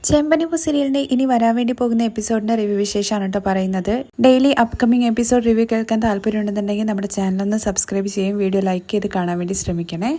ചെമ്പനിപ്പൂ സീരിയലിന്റെ ഇനി വരാൻ വേണ്ടി പോകുന്ന എപ്പിസോഡിന്റെ റിവ്യൂ വിശേഷമാണ് കേട്ടോ പറയുന്നത്. ഡെയിലി അപ്കമിംഗ് എപ്പിസോഡ് റിവ്യൂ കേൾക്കാൻ താല്പര്യമുണ്ടെന്നുണ്ടെങ്കിൽ നമ്മുടെ ചാനലൊന്ന് സബ്സ്ക്രൈബ് ചെയ്യും, വീഡിയോ ലൈക്ക് ചെയ്ത് കാണാൻ വേണ്ടി ശ്രമിക്കണേ.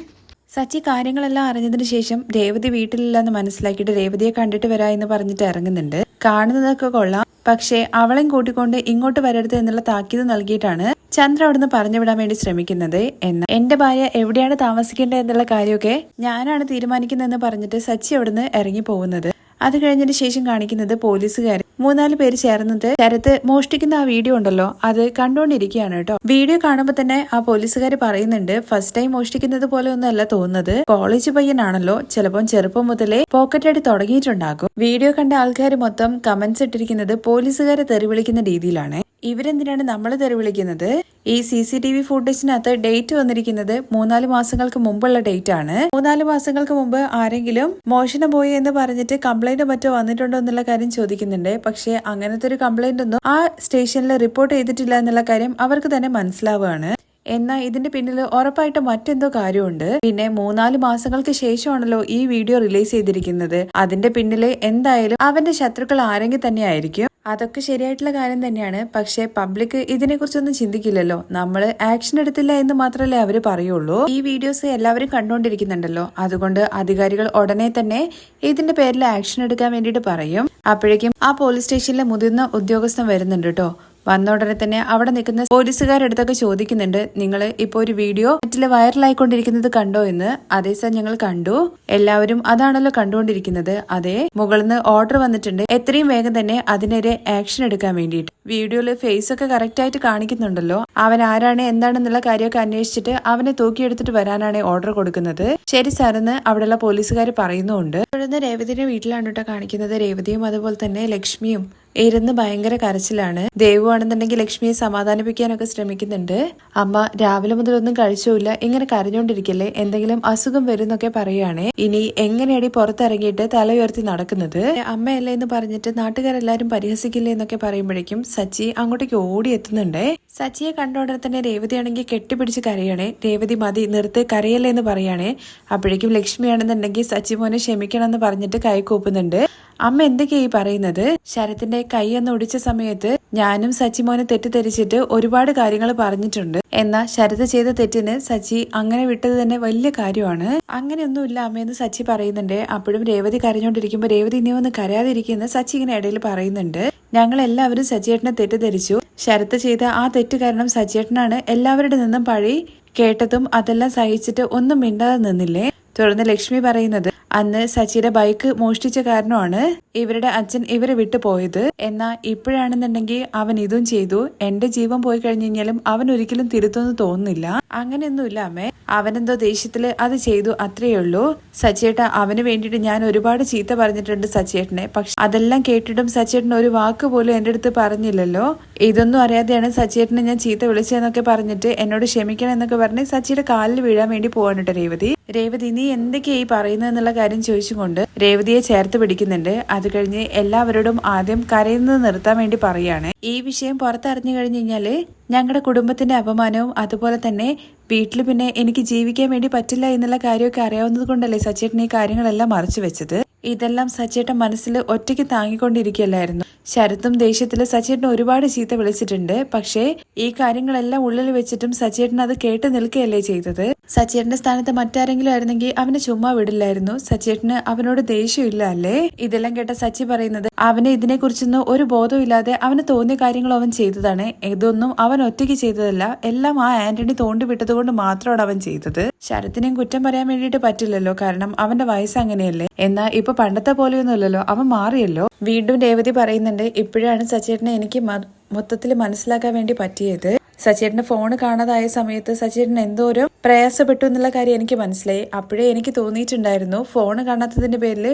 സച്ചി കാര്യങ്ങളെല്ലാം അറിഞ്ഞതിന് ശേഷം രേവതി വീട്ടിലില്ലെന്ന് മനസ്സിലാക്കിയിട്ട് രേവതിയെ കണ്ടിട്ട് വരാ എന്ന് പറഞ്ഞിട്ട് ഇറങ്ങുന്നുണ്ട്. കാണുന്നതൊക്കെ കൊള്ളാം, പക്ഷേ അവളെയും കൂട്ടിക്കൊണ്ട് ഇങ്ങോട്ട് വരരുത് എന്നുള്ള താക്കീത് നൽകിയിട്ടാണ് ചന്ദ്ര അവിടുന്ന് പറഞ്ഞു വിടാൻ വേണ്ടി ശ്രമിക്കുന്നത്. എന്നാൽ എന്റെ ഭാര്യ എവിടെയാണ് താമസിക്കേണ്ടത് എന്നുള്ള കാര്യമൊക്കെ ഞാനാണ് തീരുമാനിക്കുന്നതെന്ന് പറഞ്ഞിട്ട് സച്ചി അവിടുന്ന് ഇറങ്ങി പോകുന്നത്. അത് കഴിഞ്ഞതിന് ശേഷം കാണിക്കുന്നത് പോലീസുകാർ 3-4 പേര് ചേർന്നിട്ട് ശരത്ത് മോഷ്ടിക്കുന്ന ആ വീഡിയോ ഉണ്ടല്ലോ അത് കണ്ടുകൊണ്ടിരിക്കുകയാണ് കേട്ടോ. വീഡിയോ കാണുമ്പോൾ തന്നെ ആ പോലീസുകാർ പറയുന്നുണ്ട്, ഫസ്റ്റ് ടൈം മോഷ്ടിക്കുന്നത് പോലെ ഒന്നല്ല തോന്നുന്നത്, കോളേജ് പയ്യനാണല്ലോ, ചിലപ്പോൾ ചെറുപ്പം മുതലേ പോക്കറ്റ് അടി തുടങ്ങിയിട്ടുണ്ടാകും. വീഡിയോ കണ്ട ആൾക്കാർ മൊത്തം കമന്റ്സ് ഇട്ടിരിക്കുന്നത് പോലീസുകാരെ തെറി വിളിക്കുന്ന രീതിയിലാണ്. ഇവരെന്തിനാണ് നമ്മളെ തെറി വിളിക്കുന്നത്? ഈ CCTV ഫുട്ടേജിനകത്ത് ഡേറ്റ് വന്നിരിക്കുന്നത് 3-4 മാസങ്ങൾക്ക് മുമ്പുള്ള ഡേറ്റ് ആണ്. 3-4 മാസങ്ങൾക്ക് മുമ്പ് ആരെങ്കിലും മോഷണം പോയി എന്ന് പറഞ്ഞിട്ട് കംപ്ലൈന്റ് മറ്റോ വന്നിട്ടുണ്ടോ എന്നുള്ള കാര്യം ചോദിക്കുന്നുണ്ട്. പക്ഷെ അങ്ങനത്തെ ഒരു കംപ്ലൈന്റ് ഒന്നും ആ സ്റ്റേഷനിൽ റിപ്പോർട്ട് ചെയ്തിട്ടില്ല എന്നുള്ള കാര്യം അവർക്ക് തന്നെ മനസ്സിലാവുകയാണ്. എന്നാൽ ഇതിന്റെ പിന്നിൽ ഉറപ്പായിട്ട് മറ്റെന്തോ കാര്യമുണ്ട്. പിന്നെ 3-4 മാസങ്ങൾക്ക് ശേഷമാണല്ലോ ഈ വീഡിയോ റിലീസ് ചെയ്തിരിക്കുന്നത്. അതിന്റെ പിന്നില് എന്തായാലും അവന്റെ ശത്രുക്കൾ ആരെങ്കിലും തന്നെയായിരിക്കും. അതൊക്കെ ശരിയായിട്ടുള്ള കാര്യം തന്നെയാണ്. പക്ഷെ പബ്ലിക് ഇതിനെ കുറിച്ചൊന്നും ചിന്തിക്കില്ലല്ലോ. നമ്മള് ആക്ഷൻ എടുത്തില്ല എന്ന് മാത്രമല്ലേ അവര് പറയുള്ളൂ. ഈ വീഡിയോസ് എല്ലാവരും കണ്ടുകൊണ്ടിരിക്കുന്നുണ്ടല്ലോ, അതുകൊണ്ട് അധികാരികൾ ഉടനെ തന്നെ ഇതിന്റെ പേരിൽ ആക്ഷൻ എടുക്കാൻ വേണ്ടിയിട്ട് പറയും. അപ്പോഴേക്കും ആ പോലീസ് സ്റ്റേഷനിലെ മുതിർന്ന ഉദ്യോഗസ്ഥൻ വരുന്നുണ്ട് കേട്ടോ. വന്ന ഉടനെ തന്നെ അവിടെ നിൽക്കുന്ന പോലീസുകാരടുത്തൊക്കെ ചോദിക്കുന്നുണ്ട്, നിങ്ങൾ ഇപ്പൊ ഒരു വീഡിയോ നെറ്റില് വൈറലായിക്കൊണ്ടിരിക്കുന്നത് കണ്ടോ എന്ന്. അതേ സാർ, ഞങ്ങൾ കണ്ടു. എല്ലാവരും അതാണല്ലോ കണ്ടുകൊണ്ടിരിക്കുന്നത്. അതെ, മുകളിൽ നിന്ന് ഓർഡർ വന്നിട്ടുണ്ട്, എത്രയും വേഗം തന്നെ അതിനെതിരെ ആക്ഷൻ എടുക്കാൻ വേണ്ടിയിട്ട്. വീഡിയോയില് ഫേസ് ഒക്കെ കറക്റ്റ് ആയിട്ട് കാണിക്കുന്നുണ്ടല്ലോ. അവൻ ആരാണ് എന്താണെന്നുള്ള കാര്യമൊക്കെ അന്വേഷിച്ചിട്ട് അവനെ തൂക്കിയെടുത്തിട്ട് വരാനാണ് ഓർഡർ കൊടുക്കുന്നത്. ശരി സാറെന്ന് അവിടെയുള്ള പോലീസുകാർ പറയുന്നുണ്ട്. ഇപ്പോഴത്തെ രേവതിയുടെ വീട്ടിലാണ് കേട്ടോ കാണിക്കുന്നത്. രേവതിയും അതുപോലെ തന്നെ ലക്ഷ്മിയും ഇരുന്ന് ഭയങ്കര കരച്ചിലാണ്. ദേവു ആണെന്നുണ്ടെങ്കിൽ ലക്ഷ്മിയെ സമാധാനിപ്പിക്കാനൊക്കെ ശ്രമിക്കുന്നുണ്ട്. അമ്മ രാവിലെ മുതൽ ഒന്നും കഴിച്ചില്ല, ഇങ്ങനെ കരഞ്ഞോണ്ടിരിക്കല്ലേ, എന്തെങ്കിലും അസുഖം വരുന്നൊക്കെ പറയുകയാണെ. ഇനി എങ്ങനെയാണ് പുറത്തിറങ്ങിയിട്ട് തല ഉയർത്തി നടക്കുന്നത്? അമ്മയല്ലേ എന്ന് പറഞ്ഞിട്ട് നാട്ടുകാരെല്ലാരും പരിഹസിക്കില്ലേ എന്നൊക്കെ പറയുമ്പോഴേക്കും സച്ചി അങ്ങോട്ടേക്ക് ഓടി എത്തുന്നുണ്ടേ. സച്ചിയെ കണ്ട ഉടനെ തന്നെ രേവതി ആണെങ്കിൽ കെട്ടിപ്പിടിച്ച് കരയാണേ. രേവതി മതി, നിർത്ത്, കരയല്ലേ എന്ന് പറയാണേ. അപ്പോഴേക്കും ലക്ഷ്മിയാണെന്നുണ്ടെങ്കിൽ സച്ചി മോനെ ക്ഷമിക്കണം എന്ന് പറഞ്ഞിട്ട് കൈ കൂപ്പുന്നുണ്ട്. അമ്മ എന്തൊക്കെയാ ഈ പറയുന്നത്? ശരത്തിന്റെ കൈ ഒന്ന് ഒടിച്ച സമയത്ത് ഞാനും സച്ചി മോനെ തെറ്റിദ്ധരിച്ചിട്ട് ഒരുപാട് കാര്യങ്ങൾ പറഞ്ഞിട്ടുണ്ട്. എന്നാൽ ശരത് ചെയ്ത തെറ്റിന് സച്ചി അങ്ങനെ വിട്ടത് തന്നെ വലിയ കാര്യമാണ്. അങ്ങനെയൊന്നുമില്ല അമ്മയെന്ന് സച്ചി പറയുന്നുണ്ട്. അപ്പോഴും രേവതി കരഞ്ഞോണ്ടിരിക്കുമ്പോ രേവതി ഇനി ഒന്ന് കരയാതിരിക്കുന്ന സച്ചി ഇങ്ങനെ ഇടയിൽ പറയുന്നുണ്ട്, ഞങ്ങൾ എല്ലാവരും സച്ചിയേട്ടനെ തെറ്റിദ്ധരിച്ചു. ശരത്ത് ചെയ്ത ആ തെറ്റ് കാരണം സച്ചിയേട്ടനാണ് എല്ലാവരുടെ നിന്നും പഴി കേട്ടതും അതെല്ലാം സഹിച്ചിട്ട് ഒന്നും മിണ്ടാതെ നിന്നില്ലേ. തുടർന്ന് ലക്ഷ്മി പറയുന്നത്, അന്ന് സച്ചിയുടെ ബൈക്ക് മോഷ്ടിച്ച കാരണമാണ് ഇവരുടെ അച്ഛൻ ഇവരെ വിട്ടു പോയത്. എന്നാൽ ഇപ്പോഴാണെന്നുണ്ടെങ്കിൽ അവൻ ഇതും ചെയ്തു. എന്റെ ജീവൻ പോയി കഴിഞ്ഞു കഴിഞ്ഞാലും അവൻ ഒരിക്കലും തിരുത്തൊന്നും തോന്നുന്നില്ല. അങ്ങനെയൊന്നുമില്ല അമ്മേ, അവനെന്തോ ദേഷ്യത്തില് അത് ചെയ്തു, അത്രയേ ഉള്ളൂ. സച്ചിയേട്ട, അവന് വേണ്ടിയിട്ട് ഞാൻ ഒരുപാട് ചീത്ത പറഞ്ഞിട്ടുണ്ട് സച്ചിയേട്ടനെ. പക്ഷെ അതെല്ലാം കേട്ടിട്ടും സച്ചിയേട്ടൻ ഒരു വാക്ക് പോലും എന്റെ അടുത്ത് പറഞ്ഞില്ലല്ലോ. ഇതൊന്നും അറിയാതെയാണ് സച്ചിയേട്ടനെ ഞാൻ ചീത്ത വിളിച്ചതെന്നൊക്കെ പറഞ്ഞിട്ട് എന്നോട് ക്ഷമിക്കണം എന്നൊക്കെ പറഞ്ഞ് സച്ചിയുടെ കാലിൽ വീഴാൻ വേണ്ടി പോവാണ് കേട്ടോ രേവതി നീ എന്തൊക്കെയാ ഈ പറയുന്നത് എന്നുള്ള കാര്യം ചോദിച്ചുകൊണ്ട് രേവതിയെ ചേർത്ത് പിടിക്കുന്നുണ്ട്. അത് കഴിഞ്ഞ് എല്ലാവരോടും ആദ്യം കരയുന്നത് നിർത്താൻ വേണ്ടി പറയാണ്. ഈ വിഷയം പുറത്തറിഞ്ഞു കഴിഞ്ഞു കഴിഞ്ഞാല് ഞങ്ങളുടെ കുടുംബത്തിന്റെ അപമാനവും അതുപോലെ തന്നെ വീട്ടിൽ പിന്നെ എനിക്ക് ജീവിക്കാൻ വേണ്ടി പറ്റില്ല എന്നുള്ള കാര്യമൊക്കെ അറിയാവുന്നത് കൊണ്ടല്ലേ സച്ചേട്ടൻ ഈ കാര്യങ്ങളെല്ലാം മറച്ചു വെച്ചത്. ഇതെല്ലാം സച്ചേട്ടൻ മനസ്സിൽ ഒറ്റയ്ക്ക് താങ്ങിക്കൊണ്ടിരിക്കുകയല്ലായിരുന്നു. ശരത്തും ദേഷ്യത്തില് സച്ചേട്ടൻ ഒരുപാട് ചീത്ത വിളിച്ചിട്ടുണ്ട്. പക്ഷേ ഈ കാര്യങ്ങളെല്ലാം ഉള്ളിൽ വെച്ചിട്ടും സച്ചേട്ടൻ അത് കേട്ട് നിൽക്കുകയല്ലേ ചെയ്തത്. സച്ചേട്ടന്റെ സ്ഥാനത്ത് മറ്റാരെങ്കിലും ആയിരുന്നെങ്കിൽ അവനെ ചുമ്മാ വിടില്ലായിരുന്നു. സച്ചേട്ടന് അവനോട് ദേഷ്യമില്ല അല്ലേ? ഇതെല്ലാം കേട്ട സച്ചി പറയുന്നത്, അവനെ ഇതിനെ കുറിച്ചൊന്നും ഒരു ബോധവും ഇല്ലാതെ അവന് തോന്നിയ കാര്യങ്ങൾ അവൻ ചെയ്തതാണ്. ഇതൊന്നും അവൻ ഒറ്റയ്ക്ക് ചെയ്തതല്ല, എല്ലാം ആ ആന്റണി തോണ്ടി വിട്ടതുകൊണ്ട് മാത്രമാണ് അവൻ ചെയ്തത്. ശരത്തിനെയും കുറ്റം പറയാൻ വേണ്ടിയിട്ട് പറ്റില്ലല്ലോ, കാരണം അവന്റെ വയസ്സ് അങ്ങനെയല്ലേ. എന്നാൽ ഇപ്പൊ പണ്ടത്തെ പോലെയൊന്നുമല്ലല്ലോ, അവൻ മാറിയല്ലോ. വീണ്ടും രേവതി പറയുന്നുണ്ട്, ഇപ്പോഴാണ് സച്ചേട്ടനെ എനിക്ക് മൊത്തത്തിൽ മനസ്സിലാക്കാൻ വേണ്ടി പറ്റിയത്. സച്ചേട്ടന്റെ ഫോണ് കാണാതായ സമയത്ത് സച്ചേട്ടൻ എന്തോരം പ്രയാസപ്പെട്ടു എന്നുള്ള കാര്യം എനിക്ക് മനസ്സിലായി. അപ്പോഴേ എനിക്ക് തോന്നിയിട്ടുണ്ടായിരുന്നു ഫോണ് കാണാത്തതിന്റെ പേരിൽ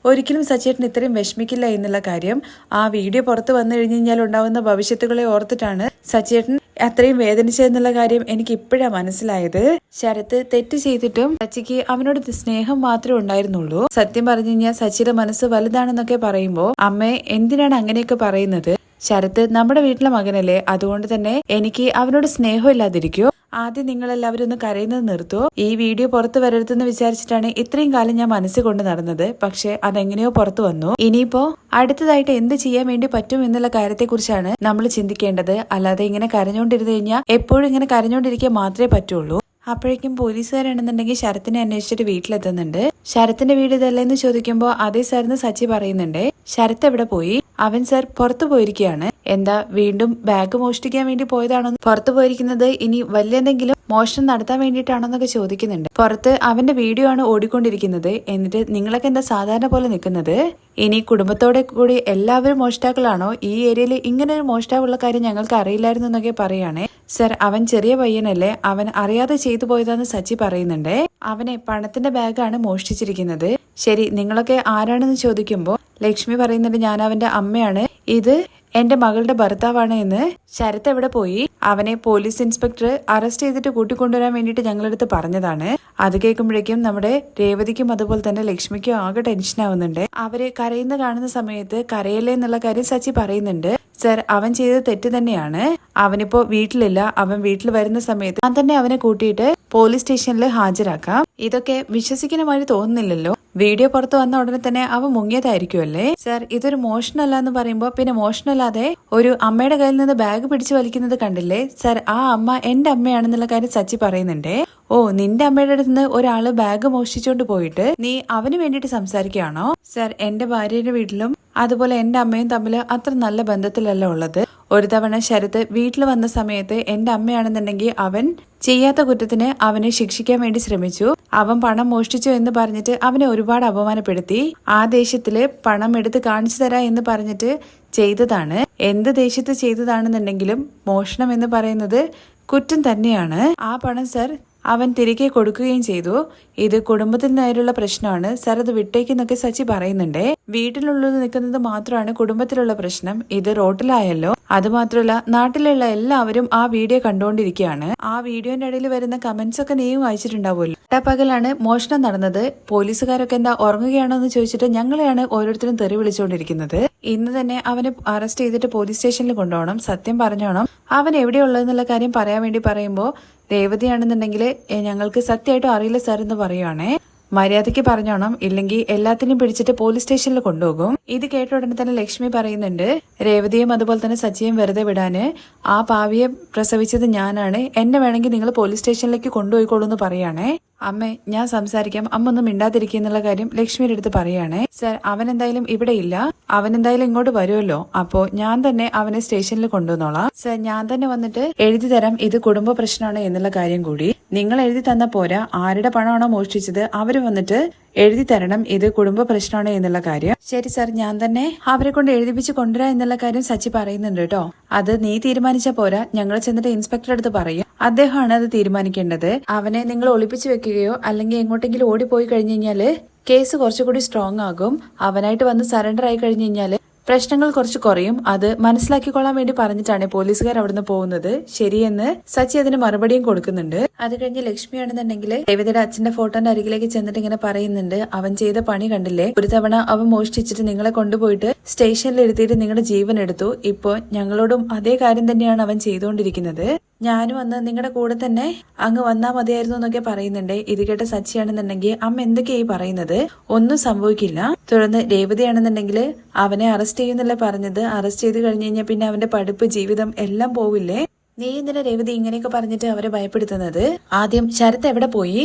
ഒരിക്കലും സച്ചേട്ടൻ ഇത്രയും വിഷമിക്കില്ല എന്നുള്ള കാര്യം. ആ വീഡിയോ പുറത്ത് വന്നു കഴിഞ്ഞു കഴിഞ്ഞാൽ ഉണ്ടാവുന്ന ഭവിഷ്യത്തുകളെ ഓർത്തിട്ടാണ് സച്ചേട്ടൻ അത്രയും വേദനിച്ചതെന്നുള്ള കാര്യം എനിക്ക് ഇപ്പോഴാണ് മനസ്സിലായത്. ശരത്ത് തെറ്റ് ചെയ്തിട്ടും സച്ചിക്ക് അവനോട് സ്നേഹം മാത്രമേ ഉണ്ടായിരുന്നുള്ളൂ. സത്യം പറഞ്ഞു കഴിഞ്ഞാൽ സച്ചിയുടെ മനസ്സ് വലുതാണെന്നൊക്കെ പറയുമ്പോ അമ്മേ എന്തിനാണ് അങ്ങനെയൊക്കെ പറയുന്നത്? ശരത്ത് നമ്മുടെ വീട്ടിലെ മകനല്ലേ, അതുകൊണ്ട് തന്നെ എനിക്ക് അവനോട് സ്നേഹം ഇല്ലാതിരിക്കോ? ആദ്യം നിങ്ങൾ എല്ലാവരും ഒന്ന് കരയുന്നത് നിർത്തുവോ? ഈ വീഡിയോ പുറത്തു വരരുതെന്ന് വിചാരിച്ചിട്ടാണ് ഇത്രയും കാലം ഞാൻ മനസ്സിൽ കൊണ്ട് നടന്നത്. പക്ഷെ അതെങ്ങനെയോ പുറത്തു വന്നു. ഇനിയിപ്പോ അടുത്തതായിട്ട് എന്ത് ചെയ്യാൻ വേണ്ടി പറ്റും എന്നുള്ള കാര്യത്തെ കുറിച്ചാണ് നമ്മൾ ചിന്തിക്കേണ്ടത്. അല്ലാതെ ഇങ്ങനെ കരഞ്ഞോണ്ടിരുന്നു കഴിഞ്ഞാൽ എപ്പോഴും ഇങ്ങനെ കരഞ്ഞോണ്ടിരിക്കാൻ മാത്രമേ പറ്റുള്ളൂ. അപ്പോഴേക്കും പോലീസുകാരാണെന്നുണ്ടെങ്കിൽ ശരത്തിനെ അന്വേഷിച്ചിട്ട് വീട്ടിലെത്തുന്നുണ്ട്. ശരത്തിന്റെ വീട് ഇതല്ലേന്ന് ചോദിക്കുമ്പോൾ അതേ സാറിന് സച്ചി പറയുന്നുണ്ട്. ശരത്ത് എവിടെ പോയി? അവൻ സാർ പുറത്തു പോയിരിക്കുകയാണ്. എന്താ വീണ്ടും ബാഗ് മോഷ്ടിക്കാൻ വേണ്ടി പോയതാണോ? പുറത്തു പോയിരിക്കുന്നത് ഇനി വലിയ എന്തെങ്കിലും മോഷണം നടത്താൻ വേണ്ടിയിട്ടാണോന്നൊക്കെ ചോദിക്കുന്നുണ്ട്. പുറത്ത് അവന്റെ വീഡിയോ ആണ് ഓടിക്കൊണ്ടിരിക്കുന്നത്. എന്നിട്ട് നിങ്ങളൊക്കെ എന്താ സാധാരണ പോലെ നിൽക്കുന്നത്? ഇനി കുടുംബത്തോടെ കൂടി എല്ലാവരും മോഷ്ടാക്കളാണോ? ഈ ഏരിയയിൽ ഇങ്ങനെ ഒരു മോഷ്ടാവുള്ള കാര്യം ഞങ്ങൾക്ക് അറിയില്ലായിരുന്നു എന്നൊക്കെ പറയുകയാണെ. സർ അവൻ ചെറിയ പയ്യനല്ലേ, അവൻ അറിയാതെ ചെയ്തു പോയതാന്ന് സച്ചി പറയുന്നുണ്ട്. അവനെ പണത്തിന്റെ ബാഗാണ് മോഷ്ടിച്ചിരിക്കുന്നത്. ശരി, നിങ്ങളൊക്കെ ആരാണെന്ന് ചോദിക്കുമ്പോൾ ലക്ഷ്മി പറയുന്നുണ്ട് ഞാൻ അവന്റെ അമ്മയാണ്, ഇത് എന്റെ മകളുടെ ഭർത്താവാണ് എന്ന്. ശരത്ത് എവിടെ പോയി? അവനെ പോലീസ് ഇൻസ്പെക്ടർ അറസ്റ്റ് ചെയ്തിട്ട് കൂട്ടിക്കൊണ്ടുവരാൻ വേണ്ടിയിട്ട് ഞങ്ങളടുത്ത് പറഞ്ഞതാണ്. അത് കേൾക്കുമ്പോഴേക്കും നമ്മുടെ രേവതിക്കും അതുപോലെ തന്നെ ലക്ഷ്മിക്കും ആകെ ടെൻഷൻ ആവുന്നുണ്ട്. അവര് കരയുന്ന കാണുന്ന സമയത്ത് കരയല്ലേ എന്നുള്ള കാര്യം സച്ചി പറയുന്നുണ്ട്. സർ അവൻ ചെയ്തത് തെറ്റ് തന്നെയാണ്. അവനിപ്പോ വീട്ടിലില്ല. അവൻ വീട്ടിൽ വരുന്ന സമയത്ത് ഞാൻ തന്നെ അവനെ കൂട്ടിയിട്ട് പോലീസ് സ്റ്റേഷനിൽ ഹാജരാക്കാം. ഇതൊക്കെ വിശ്വസിക്കുന്ന മാതിരി തോന്നുന്നില്ലല്ലോ. വീഡിയോ പുറത്തു വന്ന ഉടനെ തന്നെ അവൻ മുങ്ങിയതായിരിക്കുമല്ലേ? സർ ഇതൊരു മോഷണമല്ല എന്ന് പറയുമ്പോ പിന്നെ മോഷണമല്ലാതെ ഒരു അമ്മയുടെ കയ്യിൽ നിന്ന് ബാഗ് പിടിച്ചു വലിക്കുന്നത് കണ്ടില്ലേ? സർ ആ അമ്മ എന്റെ അമ്മയാണെന്നുള്ള കാര്യം സച്ചി പറയുന്നുണ്ട്. ഓ നിന്റെ അമ്മയുടെ അടുത്ത് നിന്ന് ഒരാള് ബാഗ് മോഷ്ടിച്ചോണ്ട് പോയിട്ട് നീ അവന് വേണ്ടിട്ട് സംസാരിക്കുകയാണോ? സർ എന്റെ ഭാര്യയുടെ വീട്ടിലും അതുപോലെ എന്റെ അമ്മയും തമ്മിൽ അത്ര നല്ല ബന്ധത്തിലല്ല ഉള്ളത്. ഒരു തവണ ശരത്ത് വീട്ടിൽ വന്ന സമയത്ത് എന്റെ അമ്മയാണെന്നുണ്ടെങ്കിൽ അവൻ ചെയ്യാത്ത കുറ്റത്തിന് അവനെ ശിക്ഷിക്കാൻ വേണ്ടി ശ്രമിച്ചു. അവൻ പണം മോഷ്ടിച്ചു എന്ന് പറഞ്ഞിട്ട് അവനെ ഒരുപാട് അപമാനപ്പെടുത്തി. ആ ദേഷ്യത്തില് പണം എടുത്ത് കാണിച്ചു തരാ എന്ന് പറഞ്ഞിട്ട് ചെയ്തതാണ്. എന്ത് ദേഷ്യത്ത് ചെയ്തതാണെന്നുണ്ടെങ്കിലും മോഷണം എന്ന് പറയുന്നത് കുറ്റം തന്നെയാണ്. ആ പണം സർ അവൻ തിരികെ കൊടുക്കുകയും ചെയ്തു. ഇത് കുടുംബത്തിൽ നിന്നുള്ള പ്രശ്നമാണ് സർ, അത് വിട്ടേക്കെന്നൊക്കെ സച്ചി പറയുന്നുണ്ട്. വീട്ടിലുള്ളത് നിൽക്കുന്നത് മാത്രമാണ് കുടുംബത്തിലുള്ള പ്രശ്നം. ഇത് റോട്ടിലായല്ലോ. അതുമാത്രമല്ല നാട്ടിലുള്ള എല്ലാവരും ആ വീഡിയോ കണ്ടുകൊണ്ടിരിക്കുകയാണ്. ആ വീഡിയോന്റെ ഇടയിൽ വരുന്ന കമന്റ്സ് ഒക്കെ നീയും വായിച്ചിട്ടുണ്ടാവുമല്ലോ. പകലാണ് മോഷണം നടന്നത്. പോലീസുകാരൊക്കെ എന്താ ഉറങ്ങുകയാണോ എന്ന് ചോദിച്ചിട്ട് ഞങ്ങളെയാണ് ഓരോരുത്തരും തെറി വിളിച്ചുകൊണ്ടിരിക്കുന്നത്. ഇന്ന് തന്നെ അവനെ അറസ്റ്റ് ചെയ്തിട്ട് പോലീസ് സ്റ്റേഷനിൽ കൊണ്ടുപോകണം. സത്യം പറഞ്ഞോണം അവൻ എവിടെയുള്ളതെന്നുള്ള കാര്യം പറയാൻ വേണ്ടി പറയുമ്പോൾ രേവതിയാണെന്നുണ്ടെങ്കിൽ ഞങ്ങൾക്ക് സത്യമായിട്ടും അറിയില്ല സാർ എന്ന് പറയുവാണേ. മര്യാദയ്ക്ക് പറഞ്ഞോണം, ഇല്ലെങ്കിൽ എല്ലാത്തിനും പിടിച്ചിട്ട് പോലീസ് സ്റ്റേഷനിൽ കൊണ്ടുപോകും. ഇത് കേട്ട ഉടനെ തന്നെ ലക്ഷ്മി പറയുന്നുണ്ട് രേവതിയും അതുപോലെ തന്നെ സച്ചിയും വെറുതെ വിടാന്. ആ പാവിയെ പ്രസവിച്ചത് ഞാനാണ്, എന്നെ വേണമെങ്കിൽ നിങ്ങൾ പോലീസ് സ്റ്റേഷനിലേക്ക് കൊണ്ടുപോയിക്കോളൂ എന്ന് പറയാണേ. അമ്മേ ഞാൻ സംസാരിക്കാം, അമ്മ ഒന്നും മിണ്ടാതിരിക്കുക എന്നുള്ള കാര്യം ലക്ഷ്മിയുടെ അടുത്ത് പറയുകയാണേ. സർ അവൻ എന്തായാലും ഇവിടെ ഇല്ല, അവൻ എന്തായാലും ഇങ്ങോട്ട് വരുമല്ലോ, അപ്പോ ഞാൻ തന്നെ അവനെ സ്റ്റേഷനിൽ കൊണ്ടുവന്നോളാം. സർ ഞാൻ തന്നെ വന്നിട്ട് എഴുതി തരാം ഇത് കുടുംബ പ്രശ്നമാണ് എന്നുള്ള കാര്യം കൂടി. നിങ്ങൾ എഴുതി തന്ന പോരാ, ആരുടെ പണമാണോ മോഷ്ടിച്ചത് അവര് വന്നിട്ട് എഴുതി തരണം ഇത് കുടുംബ പ്രശ്നമാണ് എന്നുള്ള കാര്യം. ശരി സർ ഞാൻ തന്നെ അവരെ കൊണ്ട് എഴുതിപ്പിച്ച് കൊണ്ടുവരാ എന്നുള്ള കാര്യം സച്ചി പറയുന്നുണ്ട് കേട്ടോ. അത് നീ തീരുമാനിച്ച പോരാ, ഞങ്ങൾ ചെന്നിട്ട് ഇൻസ്പെക്ടർ അടുത്ത് പറയും, അദ്ദേഹമാണ് അത് തീരുമാനിക്കേണ്ടത്. അവനെ നിങ്ങൾ ഒളിപ്പിച്ചു വെക്കുകയോ അല്ലെങ്കിൽ എങ്ങോട്ടെങ്കിലും ഓടിപ്പോയി കഴിഞ്ഞു കഴിഞ്ഞാല് കേസ് കുറച്ചുകൂടി സ്ട്രോങ് ആകും. അവനായിട്ട് വന്ന് സറണ്ടർ ആയി കഴിഞ്ഞു കഴിഞ്ഞാല് പ്രശ്നങ്ങൾ കുറച്ച് കുറയും. അത് മനസ്സിലാക്കിക്കൊള്ളാൻ വേണ്ടി പറഞ്ഞിട്ടാണ് പോലീസുകാർ അവിടുന്ന് പോകുന്നത്. ശരിയെന്ന് സച്ചി അതിന് മറുപടിയും കൊടുക്കുന്നുണ്ട്. അത് കഴിഞ്ഞ് ലക്ഷ്മിയാണെന്നുണ്ടെങ്കിൽ രേവതിയുടെ അച്ഛന്റെ ഫോട്ടോന്റെ അരികിലേക്ക് ചെന്നിട്ട് ഇങ്ങനെ പറയുന്നുണ്ട്, അവൻ ചെയ്ത പണി കണ്ടില്ലേ, ഒരു തവണ അവൻ മോഷ്ടിച്ചിട്ട് നിങ്ങളെ കൊണ്ടുപോയിട്ട് സ്റ്റേഷനിൽ ഇരുത്തിയിട്ട് നിങ്ങളുടെ ജീവൻ എടുത്തു. ഇപ്പോ ഞങ്ങളോടും അതേ കാര്യം തന്നെയാണ് അവൻ ചെയ്തുകൊണ്ടിരിക്കുന്നത്. ഞാനും അന്ന് നിങ്ങളുടെ കൂടെ തന്നെ അങ്ങ് വന്നാ മതിയായിരുന്നു എന്നൊക്കെ പറയുന്നുണ്ട്. ഇത് കേട്ട സച്ചിയാണെന്നുണ്ടെങ്കിൽ അമ്മ എന്തൊക്കെയായി പറയുന്നത്, ഒന്നും സംഭവിക്കില്ല. തുടർന്ന് രേവതിയാണെന്നുണ്ടെങ്കിൽ അവനെ അറസ്റ്റ് ചെയ്യുന്നല്ലേ പറഞ്ഞത്, അറസ്റ്റ് ചെയ്ത് കഴിഞ്ഞു കഴിഞ്ഞാൽ പിന്നെ അവന്റെ പഠിപ്പ് ജീവിതം എല്ലാം പോവില്ലേ, നീ എന്തിനാ രേവതി ഇങ്ങനെയൊക്കെ പറഞ്ഞിട്ട് അവരെ ഭയപ്പെടുത്തുന്നത്. ആദ്യം ശരത്ത് എവിടെ പോയി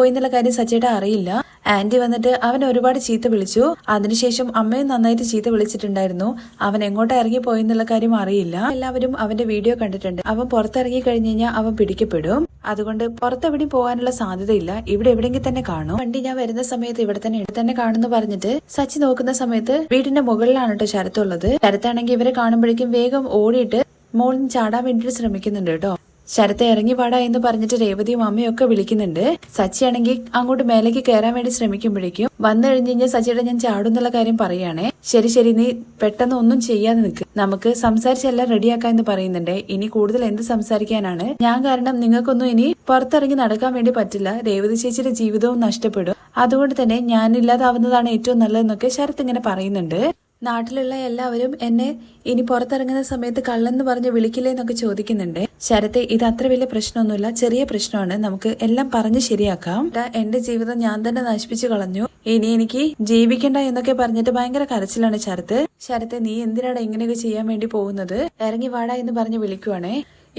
എന്നുള്ള കാര്യം സച്ചിയുടെ അറിയില്ല. ആന്റി വന്നിട്ട് അവനെ ഒരുപാട് ചീത്ത വിളിച്ചു. അതിനുശേഷം അമ്മയും നന്നായിട്ട് ചീത്ത വിളിച്ചിട്ടുണ്ടായിരുന്നു. അവൻ എങ്ങോട്ടാ ഇറങ്ങി പോയെന്നുള്ള കാര്യം അറിയില്ല. എല്ലാവരും അവന്റെ വീഡിയോ കണ്ടിട്ടുണ്ട്. അവൻ പുറത്തിറങ്ങി കഴിഞ്ഞു കഴിഞ്ഞാൽ അവൻ പിടിക്കപ്പെടും. അതുകൊണ്ട് പുറത്തെവിടെ പോകാനുള്ള സാധ്യതയില്ല, ഇവിടെ എവിടെയെങ്കിൽ തന്നെ കാണും. വണ്ടി ഞാൻ വരുന്ന സമയത്ത് ഇവിടെ തന്നെ കാണുന്നു പറഞ്ഞിട്ട് സച്ചി നോക്കുന്ന സമയത്ത് വീടിന്റെ മുകളിലാണ് കേട്ടോ ശരത്തുള്ളത്. ശരത്താണെങ്കിൽ ഇവരെ കാണുമ്പോഴേക്കും വേഗം ഓടിയിട്ട് മോളിൽ ചാടാൻ വേണ്ടിട്ട് ശ്രമിക്കുന്നുണ്ട് കേട്ടോ. ശരത്തെ ഇറങ്ങി പാടാ എന്ന് പറഞ്ഞിട്ട് രേവതിയും അമ്മയും ഒക്കെ വിളിക്കുന്നുണ്ട്. സച്ചിയാണെങ്കിൽ അങ്ങോട്ട് മേലേക്ക് കയറാൻ വേണ്ടി ശ്രമിക്കുമ്പോഴേക്കും വന്നു കഴിഞ്ഞ് കഴിഞ്ഞാൽ സച്ചിയുടെ ഞാൻ ചാടുന്നുള്ള കാര്യം പറയുകയാണേ. ശരി നീ പെട്ടെന്ന് ഒന്നും ചെയ്യാതെ നിൽക്ക്, നമുക്ക് സംസാരിച്ചെല്ലാം റെഡിയാക്കാം എന്ന് പറയുന്നുണ്ട്. ഇനി കൂടുതൽ എന്ത് സംസാരിക്കാനാണ്, ഞാൻ കാരണം നിങ്ങൾക്കൊന്നും ഇനി പുറത്തിറങ്ങി നടക്കാൻ വേണ്ടി പറ്റില്ല, രേവതി ചേച്ചിയുടെ ജീവിതവും നഷ്ടപ്പെടും, അതുകൊണ്ട് തന്നെ ഞാൻ ഇല്ലാതാവുന്നതാണ് ഏറ്റവും നല്ലതെന്നൊക്കെ ശരത്ത് ഇങ്ങനെ പറയുന്നുണ്ട്. നാട്ടിലുള്ള എല്ലാവരും എന്നെ ഇനി പുറത്തിറങ്ങുന്ന സമയത്ത് കള്ളെന്ന് പറഞ്ഞ് വിളിക്കില്ലേ എന്നൊക്കെ ചോദിക്കുന്നുണ്ട്. ശരത്തെ, ഇത് അത്ര വലിയ പ്രശ്നമൊന്നുമില്ല, ചെറിയ പ്രശ്നമാണ്, നമുക്ക് എല്ലാം പറഞ്ഞ് ശരിയാക്കാം. എന്റെ ജീവിതം ഞാൻ തന്നെ നശിപ്പിച്ചു കളഞ്ഞു, ഇനി എനിക്ക് ജീവിക്കണ്ട എന്നൊക്കെ പറഞ്ഞിട്ട് ഭയങ്കര കരച്ചിലാണ് ശരത്ത്. ശരത്തെ, നീ എന്തിനാണ് ഇങ്ങനെയൊക്കെ ചെയ്യാൻ വേണ്ടി പോകുന്നത്? ഇറങ്ങി വാടാ എന്ന് പറഞ്ഞ് വിളിക്കുവാണേ.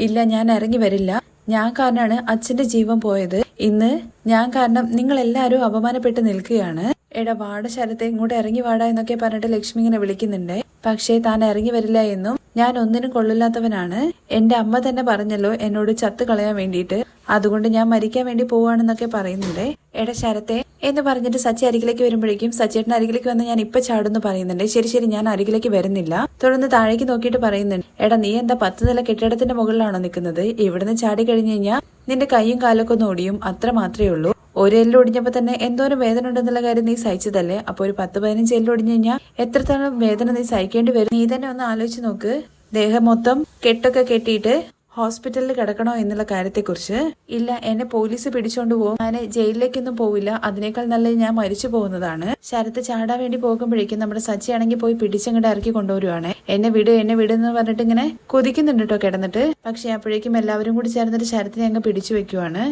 ഇല്ല, ഞാൻ ഇറങ്ങി വരില്ല, ഞാൻ കാരണമാണ് അച്ഛന്റെ ജീവൻ പോയത്, ഇന്ന് ഞാൻ കാരണം നിങ്ങൾ എല്ലാവരും അപമാനപ്പെട്ട് നിൽക്കുകയാണ്. എടാ വാട ശരത്തെ, ഇങ്ങോട്ട് ഇറങ്ങി വാടാ എന്നൊക്കെ പറഞ്ഞിട്ട് ലക്ഷ്മി ഇങ്ങനെ വിളിക്കുന്നുണ്ട്. പക്ഷേ താൻ ഇറങ്ങി വരില്ല എന്നും ഞാൻ ഒന്നിനും കൊള്ളില്ലാത്തവനാണ്, എന്റെ അമ്മ തന്നെ പറഞ്ഞല്ലോ എന്നോട് ചത്ത് കളയാൻ വേണ്ടിയിട്ട്, അതുകൊണ്ട് ഞാൻ മരിക്കാൻ വേണ്ടി പോവാണെന്നൊക്കെ പറയുന്നുണ്ട്. എടാ ശരത്തെ എന്ന് പറഞ്ഞിട്ട് സച്ചി അരികിലേക്ക് വരുമ്പോഴേക്കും സച്ചേട്ടൻ അരികിലേക്ക് വന്ന് ഞാൻ ഇപ്പൊ ചാടുന്നു പറയുന്നുണ്ട്. ശരി ശരി, ഞാൻ അരികിലേക്ക് വരുന്നില്ല. തുടർന്ന് താഴേക്ക് നോക്കിയിട്ട് പറയുന്നുണ്ട്, എടാ നീ എന്താ 10 നില കെട്ടിടത്തിന്റെ മുകളിലാണോ നിൽക്കുന്നത്? ഇവിടുന്ന് ചാടി കഴിഞ്ഞു കഴിഞ്ഞാൽ നിന്റെ കൈയും കാലൊക്കെ ഒന്ന് ഓടിയും, അത്ര മാത്രമേ ഉള്ളൂ. ഒരു എല്ല് ഒടിഞ്ഞപ്പോ തന്നെ എന്തോരം വേദന ഉണ്ടെന്നുള്ള കാര്യം നീ സഹിച്ചതല്ലേ? അപ്പൊ ഒരു 10-15 എല്ല് ഒടിഞ്ഞു കഴിഞ്ഞാൽ എത്രത്തോളം വേദന നീ സഹിക്കേണ്ടി വരും? നീ തന്നെ ഒന്ന് ആലോചിച്ച് നോക്ക്. ദേഹം മൊത്തം കെട്ടൊക്കെ കെട്ടിയിട്ട് ഹോസ്പിറ്റലിൽ കിടക്കണോ എന്നുള്ള കാര്യത്തെക്കുറിച്ച്. ഇല്ല, എന്നെ പോലീസ് പിടിച്ചോണ്ട് പോകും, ഞാൻ ജയിലിലേക്കൊന്നും പോവില്ല, അതിനേക്കാൾ നല്ലത് ഞാൻ മരിച്ചു പോകുന്നതാണ്. ശരത്ത് ചാടാൻ വേണ്ടി പോകുമ്പോഴേക്കും നമ്മുടെ സച്ചിയാണെങ്കിൽ പോയി പിടിച്ചങ്ങോട്ട് ഇറക്കി കൊണ്ടുവരുവാണ്. എന്നെ വിട് എന്ന് പറഞ്ഞിട്ട് ഇങ്ങനെ കൊതിക്കുന്നുണ്ട് കേട്ടോ കിടന്നിട്ട്. പക്ഷെ അപ്പോഴേക്കും എല്ലാവരും കൂടി ചേർന്നിട്ട് ശരത്തിനെ അങ്ങ് പിടിച്ചു വെക്കുവാണ്.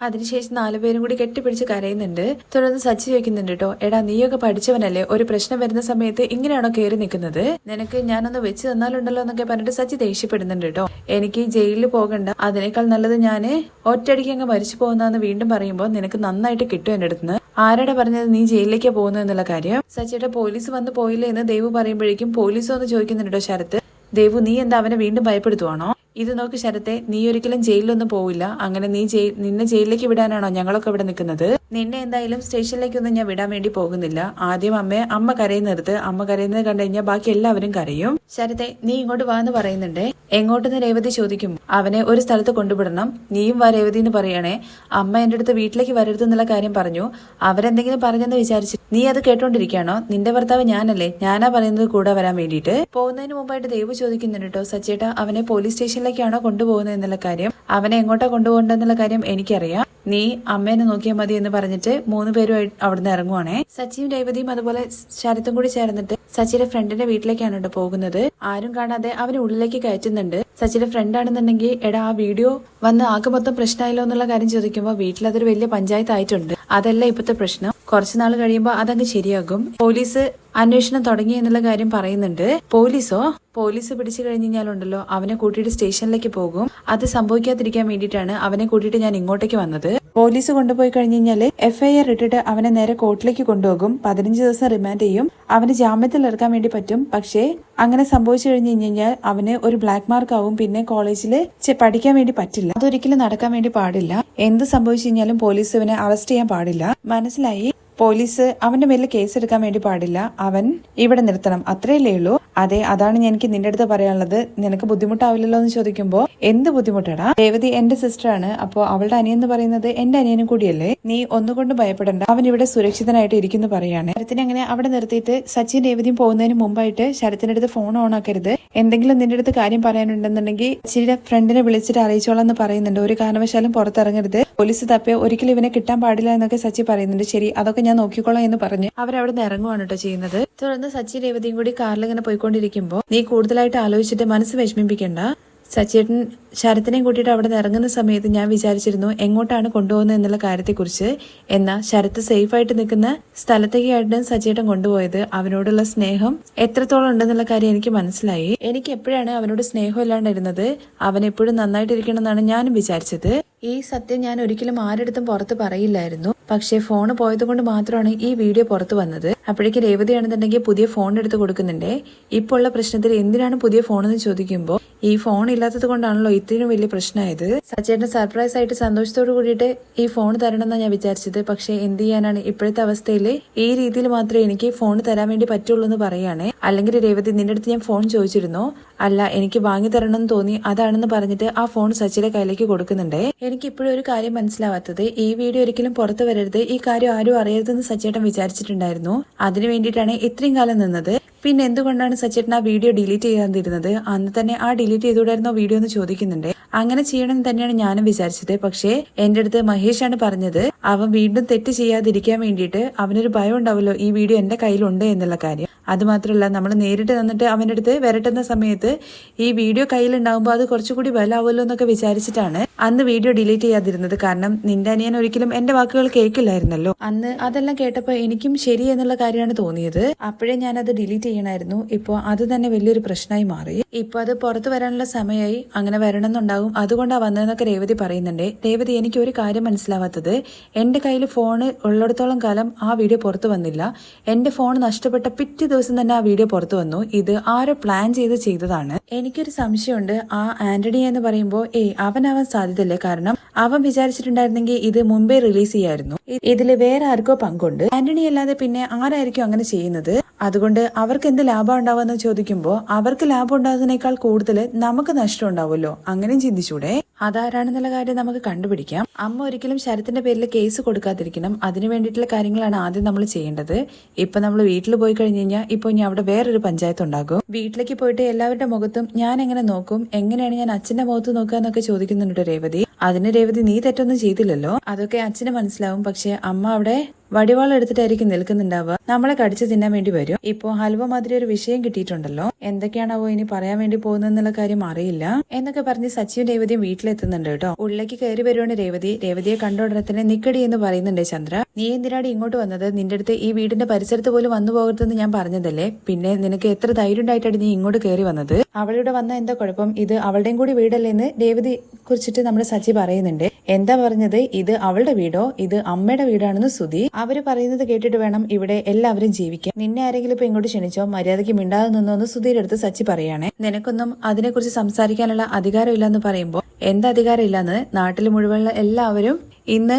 അതിനുശേഷം 4 പേരും കൂടി കെട്ടിപ്പിടിച്ച് കരയുന്നുണ്ട്. തുടർന്ന് സച്ചി ചോദിക്കുന്നുണ്ട് കേട്ടോ, എടാ നീയൊക്കെ പഠിച്ചവനല്ലേ, ഒരു പ്രശ്നം വരുന്ന സമയത്ത് ഇങ്ങനെയാണോ കയറി നിൽക്കുന്നത്? നിനക്ക് ഞാനൊന്ന് വെച്ച് തന്നാലുണ്ടല്ലോ എന്നൊക്കെ പറഞ്ഞിട്ട് സച്ചി ദേഷ്യപ്പെടുന്നുണ്ട് കേട്ടോ. എനിക്ക് ജയിലിൽ പോകണ്ട, അതിനേക്കാൾ നല്ലത് ഞാന് ഒറ്റയടിക്ക് അങ്ങ് മരിച്ചു പോകുന്നതെന്ന് വീണ്ടും പറയുമ്പോൾ നിനക്ക് നന്നായിട്ട് കിട്ടും എന്റെ അടുത്ത്. ആരാടെ പറഞ്ഞത് നീ ജയിലിലേക്ക് പോകുന്നു എന്നുള്ള കാര്യം? സച്ചിയുടെ പോലീസ് വന്ന് പോയില്ലേ എന്ന് ദേവു പറയുമ്പോഴേക്കും പോലീസ് വന്ന് ചോദിക്കുന്നുണ്ട് കേട്ടോ ശരത്ത്. ദേവു, നീ എന്താ അവനെ വീണ്ടും ഭയപ്പെടുത്തുവാണോ? ഇത് നോക്ക് ശരത്തെ, നീ ഒരിക്കലും ജയിലിലൊന്നും പോവില്ല, അങ്ങനെ നിന്നെ ജയിലിലേക്ക് വിടാനാണോ ഞങ്ങളൊക്കെ ഇവിടെ നിൽക്കുന്നത്? നിന്നെ എന്തായാലും സ്റ്റേഷനിലേക്കൊന്നും ഞാൻ വിടാൻ വേണ്ടി പോകുന്നില്ല. ആദ്യം അമ്മ കരയുന്നിടത്ത്, അമ്മ കരയുന്നത് കണ്ടു കഴിഞ്ഞാൽ ബാക്കി എല്ലാവരും കരയും. ശരത്തെ, നീ ഇങ്ങോട്ട് വാ എന്ന് പറയുന്നുണ്ട്. എങ്ങോട്ടെന്ന് രേവതി ചോദിക്കും. അവനെ ഒരു സ്ഥലത്ത് കൊണ്ടുവിടണം, നീയും വാ രേവതി എന്ന് പറയണേ. അമ്മ എന്റെ അടുത്ത് വീട്ടിലേക്ക് വരരുത് എന്നുള്ള കാര്യം പറഞ്ഞു, അവരെന്തെങ്കിലും പറഞ്ഞെന്ന് വിചാരിച്ചു നീ അത് കേട്ടോണ്ടിരിക്കുകയാണോ? നിന്റെ ഭർത്താവ് ഞാനല്ലേ, ഞാനാ പറയുന്നത് കൂടെ വരാൻ വേണ്ടിയിട്ട്. പോകുന്നതിന് മുമ്പായിട്ട് ദേവു ചോദിക്കുന്നുണ്ട് കേട്ടോ, സച്ചേട്ട അവനെ പോലീസ് സ്റ്റേഷനിലേക്കാണോ കൊണ്ടുപോകുന്നത് എന്നുള്ള കാര്യം, അവനെ എങ്ങോട്ടാ കൊണ്ടുപോകേണ്ടെന്നുള്ള കാര്യം എനിക്കറിയാം, നീ അമ്മേനെ നോക്കിയാൽ മതി എന്ന് പറഞ്ഞിട്ട് 3 പേരും അവിടുന്ന് ഇറങ്ങുവാണേ. സച്ചിയും രേവതിയും അതുപോലെ ശരത്തും കൂടി ചേർന്നിട്ട് സച്ചിയുടെ ഫ്രണ്ടിന്റെ വീട്ടിലേക്കാണ് കേട്ടോ പോകുന്നത്. ആരും കാണാതെ അവനെ ഉള്ളിലേക്ക് കയറ്റുന്നുണ്ട്. സച്ചിയുടെ ഫ്രണ്ട് ആണെന്നുണ്ടെങ്കിൽ എടാ ആ വീഡിയോ വന്ന് ആകെ മൊത്തം പ്രശ്നമായല്ലോ എന്നുള്ള കാര്യം ചോദിക്കുമ്പോൾ വീട്ടിൽ അതൊരു വലിയ പഞ്ചായത്ത് ആയിട്ടുണ്ട്, അതല്ല ഇപ്പോഴത്തെ പ്രശ്നം, കുറച്ചുനാൾ കഴിയുമ്പോൾ അതങ്ങ് ശരിയാകും, പോലീസ് അന്വേഷണം തുടങ്ങി എന്നുള്ള കാര്യം പറയുന്നുണ്ട്. പോലീസ് പിടിച്ചു കഴിഞ്ഞാലുണ്ടല്ലോ അവനെ കൂട്ടിയിട്ട് സ്റ്റേഷനിലേക്ക് പോകും, അത് സംഭവിക്കാതിരിക്കാൻ വേണ്ടിയിട്ടാണ് അവനെ കൂട്ടിയിട്ട് ഞാൻ ഇങ്ങോട്ടേക്ക് വന്നത്. പോലീസ് കൊണ്ടുപോയി കഴിഞ്ഞാൽ FIR ഇട്ടിട്ട് അവനെ നേരെ കോർട്ടിലേക്ക് കൊണ്ടുപോകും, 15 ദിവസം റിമാൻഡ് ചെയ്യും, അവന് ജാമ്യത്തിൽ ഇറക്കാൻ വേണ്ടി പറ്റും. പക്ഷേ അങ്ങനെ സംഭവിച്ചു കഴിഞ്ഞാൽ അവന് ഒരു ബ്ലാക്ക് മാർക്ക് ആവും, പിന്നെ കോളേജിൽ പഠിക്കാൻ വേണ്ടി പറ്റില്ല, അതൊരിക്കലും നടക്കാൻ വേണ്ടി പാടില്ല. എന്ത് സംഭവിച്ചു കഴിഞ്ഞാലും പോലീസ് അവനെ അറസ്റ്റ് ചെയ്യാൻ പാടില്ല, മനസ്സിലായി? പോലീസ് അവന്റെ മേലിൽ കേസ് എടുക്കാൻ വേണ്ടി പാടില്ല, അവൻ ഇവിടെ നിർത്തണം, അത്രയല്ലേ ഉള്ളൂ. അതെ, അതാണ് എനിക്ക് നിന്റെ അടുത്ത് പറയാനുള്ളത്. നിനക്ക് ബുദ്ധിമുട്ടാവില്ലല്ലോ എന്ന് ചോദിക്കുമ്പോ എന്ത് ബുദ്ധിമുട്ടാടാ? രേവതി എന്റെ സിസ്റ്ററാണ്, അപ്പോ അവളുടെ അനിയൻ എന്ന് പറയുന്നത് എന്റെ അനിയനും കൂടിയല്ലേ, നീ ഒന്നുകൊണ്ട് ഭയപ്പെടണ്ട, അവൻ ഇവിടെ സുരക്ഷിതനായിട്ട് ഇരിക്കുന്നു പറയാണ്. ശരത്തിനെ അങ്ങനെ അവിടെ നിർത്തിയിട്ട് സച്ചിൻ രേവതിയും പോകുന്നതിന് മുമ്പായിട്ട് ശരത്തിന്റെ അടുത്ത് ഫോൺ ഓൺ ആക്കരുത്, എന്തെങ്കിലും നിന്റെ അടുത്ത് കാര്യം പറയാനുണ്ടെന്നുണ്ടെങ്കിൽ ചില ഫ്രണ്ടിനെ വിളിച്ചിട്ട് അറിയിച്ചോളാം എന്ന് പറയുന്നുണ്ട്. ഒരു കാരണവശാലും പുറത്തിറങ്ങരുത്, പോലീസ് തപ്പേ ഒരിക്കലും ഇവനെ കിട്ടാൻ പാടില്ല എന്നൊക്കെ സച്ചി പറയുന്നുണ്ട്. ശരി, അതൊക്കെ ഞാൻ നോക്കിക്കോളാം എന്ന് പറഞ്ഞ് അവരവിടെ നിന്ന് ഇറങ്ങുവാണ് കേട്ടോ ചെയ്യുന്നത്. തുടർന്ന് സച്ചി രേവതിയും കൂടി കാറിൽ ഇങ്ങനെ പോയിക്കൊണ്ടിരിക്കുമ്പോ നീ കൂടുതലായിട്ട് ആലോചിച്ചിട്ട് മനസ്സ് വിഷമിപ്പിക്കണ്ട, സച്ചേട്ടൻ ശരത്തിനെയും കൂട്ടിയിട്ട് അവിടെ നിന്ന് ഇറങ്ങുന്ന സമയത്ത് ഞാൻ വിചാരിച്ചിരുന്നു എങ്ങോട്ടാണ് കൊണ്ടുപോകുന്നത് എന്നുള്ള കാര്യത്തെക്കുറിച്ച്. എന്നാൽ ശരത്ത് സേഫായിട്ട് നിൽക്കുന്ന സ്ഥലത്തേക്കായിട്ട് സച്ചേട്ടൻ കൊണ്ടുപോയത്. അവനോടുള്ള സ്നേഹം എത്രത്തോളം ഉണ്ടെന്നുള്ള കാര്യം എനിക്ക് മനസ്സിലായി. എനിക്ക് എപ്പോഴാണ് അവനോട് സ്നേഹം ഇല്ലാണ്ടിരുന്നത്, അവൻ എപ്പോഴും നന്നായിട്ടിരിക്കണം എന്നാണ് ഞാനും വിചാരിച്ചത്. ഈ സത്യം ഞാൻ ഒരിക്കലും ആരെടുത്തും പുറത്ത് പറയില്ലായിരുന്നു, പക്ഷേ ഫോൺ പോയത് കൊണ്ട് മാത്രമാണ് ഈ വീഡിയോ പുറത്തു വന്നത്. അപ്പോഴേക്ക് രേവതിയാണെന്നുണ്ടെങ്കിൽ പുതിയ ഫോൺ എടുത്ത് കൊടുക്കുന്നുണ്ടേ. ഇപ്പോൾ ഉള്ള പ്രശ്നത്തിൽ എന്തിനാണ് പുതിയ ഫോൺ എന്ന് ചോദിക്കുമ്പോൾ ഈ ഫോൺ ഇല്ലാത്തത് കൊണ്ടാണല്ലോ ഇത്രയും വലിയ പ്രശ്നമായത്. സച്ചേട്ടൻ സർപ്രൈസ് ആയിട്ട് സന്തോഷത്തോട് കൂടിയിട്ട് ഈ ഫോൺ തരണമെന്നാണ് ഞാൻ വിചാരിച്ചത്. പക്ഷെ എന്ത് ചെയ്യാനാണ്, ഇപ്പോഴത്തെ അവസ്ഥയിൽ ഈ രീതിയിൽ മാത്രമേ എനിക്ക് ഫോൺ തരാൻ വേണ്ടി പറ്റുള്ളൂ എന്ന് പറയുകയാണ്. അല്ലെങ്കിൽ രേവതി നിന്റെ അടുത്ത് ഞാൻ ഫോൺ ചോദിച്ചിരുന്നോ? അല്ല, എനിക്ക് വാങ്ങി തരണം എന്ന് തോന്നി, അതാണെന്ന് പറഞ്ഞിട്ട് ആ ഫോൺ സച്ചിയുടെ കയ്യിലേക്ക് കൊടുക്കുന്നുണ്ടേ. എനിക്ക് ഇപ്പോഴും ഒരു കാര്യം മനസ്സിലാവാത്തത്, ഈ വീഡിയോ ഒരിക്കലും പുറത്തു വരരുത്, ഈ കാര്യം ആരും അറിയരുതെന്ന് സച്ചേട്ടൻ വിചാരിച്ചിട്ടുണ്ടായിരുന്നു. അതിനു വേണ്ടിയിട്ടാണ് ഇത്രയും കാലം നിന്നത്. പിന്നെ എന്തുകൊണ്ടാണ് സച്ചേട്ടൻ ആ വീഡിയോ ഡിലീറ്റ് ചെയ്യാതിരുന്നത്? അന്ന് തന്നെ ആ ഡിലീറ്റ് ചെയ്തുകൂടായിരുന്നോ വീഡിയോ എന്ന് ചോദിക്കുന്നുണ്ട്. അങ്ങനെ ചെയ്യണമെന്ന് തന്നെയാണ് ഞാനും വിചാരിച്ചത്. പക്ഷേ എന്റെ അടുത്ത് മഹേഷാണ് പറഞ്ഞത് അവൻ വീണ്ടും തെറ്റ് ചെയ്യാതിരിക്കാൻ വേണ്ടിയിട്ട് അവനൊരു ഭയം ഉണ്ടാവല്ലോ ഈ വീഡിയോ എന്റെ കയ്യിലുണ്ട് എന്നുള്ള കാര്യം. അത് മാത്രമല്ല നമ്മൾ നേരിട്ട് തന്നിട്ട് അവൻ്റെ അടുത്ത് വരട്ടുന്ന സമയത്ത് ഈ വീഡിയോ കയ്യിലുണ്ടാകുമ്പോൾ അത് കുറച്ചുകൂടി ബലമാവുമല്ലോ എന്നൊക്കെ വിചാരിച്ചിട്ടാണ് അന്ന് വീഡിയോ ഡിലീറ്റ് ചെയ്യാതിരുന്നത്. കാരണം നിന്റെ അനിയൻ ഒരിക്കലും എന്റെ വാക്കുകൾ കേൾക്കില്ലായിരുന്നല്ലോ. അന്ന് അതെല്ലാം കേട്ടപ്പോൾ എനിക്കും ശരി എന്നുള്ള കാര്യമാണ് തോന്നിയത്. അപ്പോഴേ ഞാനത് ഡിലീറ്റ് ചെയ്യണമായിരുന്നു. ഇപ്പോൾ അത് തന്നെ വലിയൊരു പ്രശ്നമായി മാറി. ഇപ്പൊ അത് പുറത്തു വരാനുള്ള സമയമായി. അങ്ങനെ വരണമെന്നുണ്ടാകും, അതുകൊണ്ടാണ് വന്നതെന്നൊക്കെ രേവതി പറയുന്നുണ്ട്. രേവതി, എനിക്ക് ഒരു കാര്യം മനസ്സിലാവാത്തത്, എന്റെ കയ്യിൽ ഫോൺ ഉള്ളിടത്തോളം കാലം ആ വീഡിയോ പുറത്തു വന്നില്ല. എന്റെ ഫോൺ നഷ്ടപ്പെട്ട പിറ്റേ ദിവസം തന്നെ ആ വീഡിയോ പുറത്തു വന്നു. ഇത് ആരോ പ്ലാൻ ചെയ്തതാണ്. എനിക്കൊരു സംശയമുണ്ട്, ആ ആന്റണി എന്ന് പറയുമ്പോൾ അവനാവാൻ സാധ്യതയില്ലേ? കാരണം അവൻ വിചാരിച്ചിട്ടുണ്ടായിരുന്നെങ്കിൽ ഇത് മുമ്പേ റിലീസ് ചെയ്യായിരുന്നു. ഇതില് വേറെ ആർക്കോ പങ്കുണ്ട്. ആന്റണി അല്ലാതെ പിന്നെ ആരായിരിക്കും അങ്ങനെ ചെയ്യുന്നത്? അതുകൊണ്ട് അവർക്ക് എന്ത് ലാഭം ഉണ്ടാവുമെന്ന് ചോദിക്കുമ്പോൾ അവർക്ക് ലാഭം ഉണ്ടാകുന്നതിനേക്കാൾ കൂടുതൽ നമുക്ക് നഷ്ടം ഉണ്ടാവുമല്ലോ. അങ്ങനെയും ചിന്തിച്ചൂടെ? അതാരാണെന്നുള്ള കാര്യം നമുക്ക് കണ്ടുപിടിക്കാം. അമ്മ ഒരിക്കലും ശരത്തിന്റെ പേരിൽ കേസ് കൊടുക്കാതിരിക്കണം. അതിനു വേണ്ടിയിട്ടുള്ള കാര്യങ്ങളാണ് ആദ്യം നമ്മൾ ചെയ്യേണ്ടത്. ഇപ്പൊ നമ്മൾ വീട്ടിൽ പോയി കഴിഞ്ഞു കഴിഞ്ഞാൽ ഇപ്പൊ ഇനി അവിടെ വേറൊരു പഞ്ചായത്ത് ഉണ്ടാകും. വീട്ടിലേക്ക് പോയിട്ട് എല്ലാവരുടെ മുഖത്തും ഞാൻ എങ്ങനെ നോക്കും, എങ്ങനെയാണ് ഞാൻ അച്ഛന്റെ മുഖത്ത് നോക്കുക എന്നൊക്കെ ചോദിക്കുന്നുണ്ട് രേവതി. അതിന് രേവതി, നീ തെറ്റൊന്നും ചെയ്തില്ലല്ലോ, അതൊക്കെ അച്ഛന് മനസ്സിലാവും. പക്ഷെ അമ്മ അവിടെ വടിവാൾ എടുത്തിട്ടായിരിക്കും നിൽക്കുന്നുണ്ടാവുക. നമ്മളെ കടിച്ചു തിന്നാൻ വേണ്ടി വരും. ഇപ്പോ ഹൽവ മാതിരി ഒരു വിഷയം കിട്ടിയിട്ടുണ്ടല്ലോ, എന്തൊക്കെയാണാവോ ഇനി പറയാൻ വേണ്ടി പോകുന്നതെന്നുള്ള കാര്യം അറിയില്ല എന്നൊക്കെ പറഞ്ഞ് സച്ചിയും രേവതിയും വീട്ടിലെത്തുന്നുണ്ട് കേട്ടോ. ഉള്ളിലേക്ക് കയറി വരുവാണ് രേവതി. രേവതിയെ കണ്ടോടനെ നിക്കടി എന്ന് പറയുന്നുണ്ട് ചന്ദ്ര. നീ എന്തിനാടി ഇങ്ങോട്ട് വന്നത്? നിന്റെ അടുത്ത് ഈ വീടിന്റെ പരിസരത്ത് പോലും വന്നു പോകരുതെന്ന് ഞാൻ പറഞ്ഞതല്ലേ, പിന്നെ നിനക്ക് എത്ര ധൈര്യം ഉണ്ടായിട്ടാണ് നീ ഇങ്ങോട്ട് കയറി വന്നത്? അവളിവിടെ വന്ന എന്താ കുഴപ്പം? ഇത് അവളുടെയും കൂടി വീടല്ലേ എന്ന് രേവതി കുറിച്ചിട്ട് നമ്മുടെ സച്ചി പറയുന്നുണ്ട്. എന്താ പറഞ്ഞത്? ഇത് അവളുടെ വീടോ? ഇത് അമ്മയുടെ വീടാണെന്ന് സുധി. അവര് പറയുന്നത് കേട്ടിട്ട് വേണം ഇവിടെ എല്ലാവരും ജീവിക്കാൻ. നിന്നെ ആരെങ്കിലും ഇപ്പൊ ഇങ്ങോട്ട് ക്ഷണിച്ചോ? മര്യാദയ്ക്ക് മിണ്ടാതെ നിന്നോ എന്ന് സുധിയുടെ അടുത്ത് സച്ചി പറയാണേ. നിനക്കൊന്നും അതിനെക്കുറിച്ച് സംസാരിക്കാനുള്ള അധികാരം ഇല്ലെന്ന് പറയുമ്പോ എന്ത് അധികാരം ഇല്ലെന്ന് നാട്ടിൽ മുഴുവനുള്ള എല്ലാവരും ഇന്ന്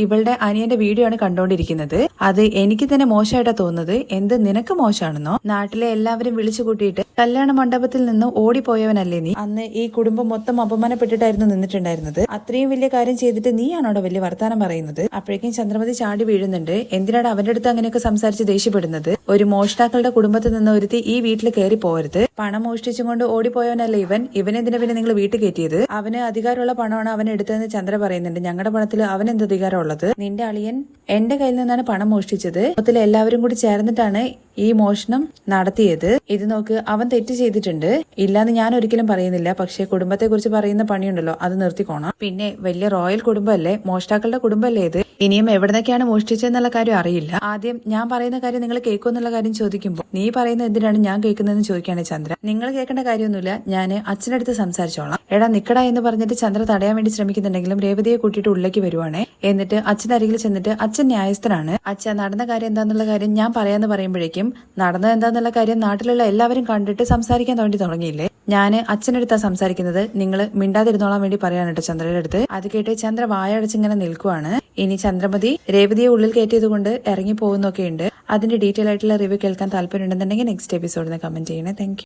ഇവളുടെ അനിയന്റെ വീഡിയോ ആണ് കണ്ടോണ്ടിരിക്കുന്നത്. അത് എനിക്ക് തന്നെ മോശമായിട്ടാ തോന്നുന്നത്. എന്ത് നിനക്ക് മോശമാണെന്നോ? നാട്ടിലെ എല്ലാവരും വിളിച്ചു കൂട്ടിയിട്ട് കല്യാണ മണ്ഡപത്തിൽ നിന്ന് ഓടിപ്പോയവനല്ലേ നീ? അന്ന് ഈ കുടുംബം മൊത്തം അപമാനപ്പെട്ടിട്ടായിരുന്നു നിന്നിട്ടുണ്ടായിരുന്നത്. അത്രയും വലിയ കാര്യം ചെയ്തിട്ട് നീയാണോടെ വലിയ വർത്താനം പറയുന്നത്? അപ്പോഴേക്കും ചന്ദ്രമതി ചാടി വീഴുന്നുണ്ട്. എന്തിനാണ് അവന്റെ അടുത്ത് അങ്ങനെയൊക്കെ സംസാരിച്ച് ദേഷ്യപ്പെടുന്നത്? ഒരു മോഷ്ടാക്കളുടെ കുടുംബത്തിൽ നിന്ന് ഒരുത്തി ഈ വീട്ടിൽ കയറി പോകരുത്. പണം മോഷ്ടിച്ചും കൊണ്ട് ഓടിപ്പോയവനല്ലേ ഇവനെന്തിനാ പിന്നെ നിങ്ങൾ വീട്ടിൽ കയറ്റിയത്? അവന് അധികാരമുള്ള പണമാണ് അവൻ എടുത്തതെന്ന് ചന്ദ്ര പറയുന്നുണ്ട്. ഞങ്ങളുടെ പണത്തിൽ അവൻ എന്ത് അധികാരം ഉള്ളത്? നിന്റെ അളിയൻ എന്റെ കയ്യിൽ നിന്നാണ് പണം മോഷ്ടിച്ചത്. മൊത്തത്തിൽ എല്ലാവരും കൂടി ചേർന്നിട്ടാണ് ഈ മോഷണം നടത്തിയത്. ഇത് നോക്ക്, അവൻ തെറ്റ് ചെയ്തിട്ടുണ്ട്, ഇല്ലാന്ന് ഞാൻ ഒരിക്കലും പറയുന്നില്ല. പക്ഷെ കുടുംബത്തെ കുറിച്ച് പറയുന്ന പണിയുണ്ടല്ലോ, അത് നിർത്തിക്കോണം. പിന്നെ വലിയ റോയൽ കുടുംബമല്ലേ, മോഷ്ടാക്കളുടെ കുടുംബമല്ലേ ഇത്? ഇനിയും എവിടുന്നൊക്കെയാണ് മോഷ്ടിച്ചതെന്നുള്ള കാര്യം അറിയില്ല. ആദ്യം ഞാൻ പറയുന്ന കാര്യം നിങ്ങൾ കേൾക്കുമെന്നുള്ള കാര്യം ചോദിക്കുമ്പോൾ നീ പറയുന്നത് എന്തിനാണ് ഞാൻ കേൾക്കുന്നതെന്ന് ചോദിക്കുകയാണ് ചന്ദ്ര. നിങ്ങൾ കേൾക്കേണ്ട കാര്യമൊന്നുമില്ല, ഞാൻ അച്ഛനടുത്ത് സംസാരിച്ചോളാം. എടാ നിക്കടാ എന്ന് പറഞ്ഞിട്ട് ചന്ദ്ര തടയാൻ വേണ്ടി ശ്രമിക്കുന്നുണ്ടെങ്കിലും രേവതിയെ കൂട്ടിയിട്ട് ഉള്ളിലേക്ക് വരുവാണ്. എന്നിട്ട് അച്ഛൻ്റെ അരികിൽ ചെന്നിട്ട് അച്ഛൻ ന്യായസ്ഥനാണ്. അച്ഛൻ നടന്ന കാര്യം എന്താന്നുള്ള കാര്യം ഞാൻ പറയാന്ന് പറയുമ്പോഴേക്കും നടന്നത് എന്താന്നുള്ള കാര്യം നാട്ടിലുള്ള എല്ലാവരും കണ്ടിട്ട് സംസാരിക്കാൻ തുടങ്ങിയില്ലേ? ഞാൻ അച്ഛനടുത്താ സംസാരിക്കുന്നത്, നിങ്ങൾ മിണ്ടാതിരുന്നോളാൻ വേണ്ടി പറയാനിട്ട് ചന്ദ്രയുടെ അടുത്ത്. അത് കേട്ട് ചന്ദ്ര വായടച്ചിങ്ങനെ നിൽക്കുവാണ്. ഇനി ചന്ദ്രമതി രേവതിയെ ഉള്ളിൽ കയറ്റിയത് കൊണ്ട് ഇറങ്ങി പോകുന്നൊക്കെ ഉണ്ട്. അതിന്റെ ഡീറ്റെയിൽ ആയിട്ടുള്ള റിവ്യൂ കേൾക്കാൻ താല്പര്യം ഉണ്ടെന്നുണ്ടെങ്കിൽ നെക്സ്റ്റ് എപ്പിസോഡിന് കമന്റ് ചെയ്യണേ. Thank you.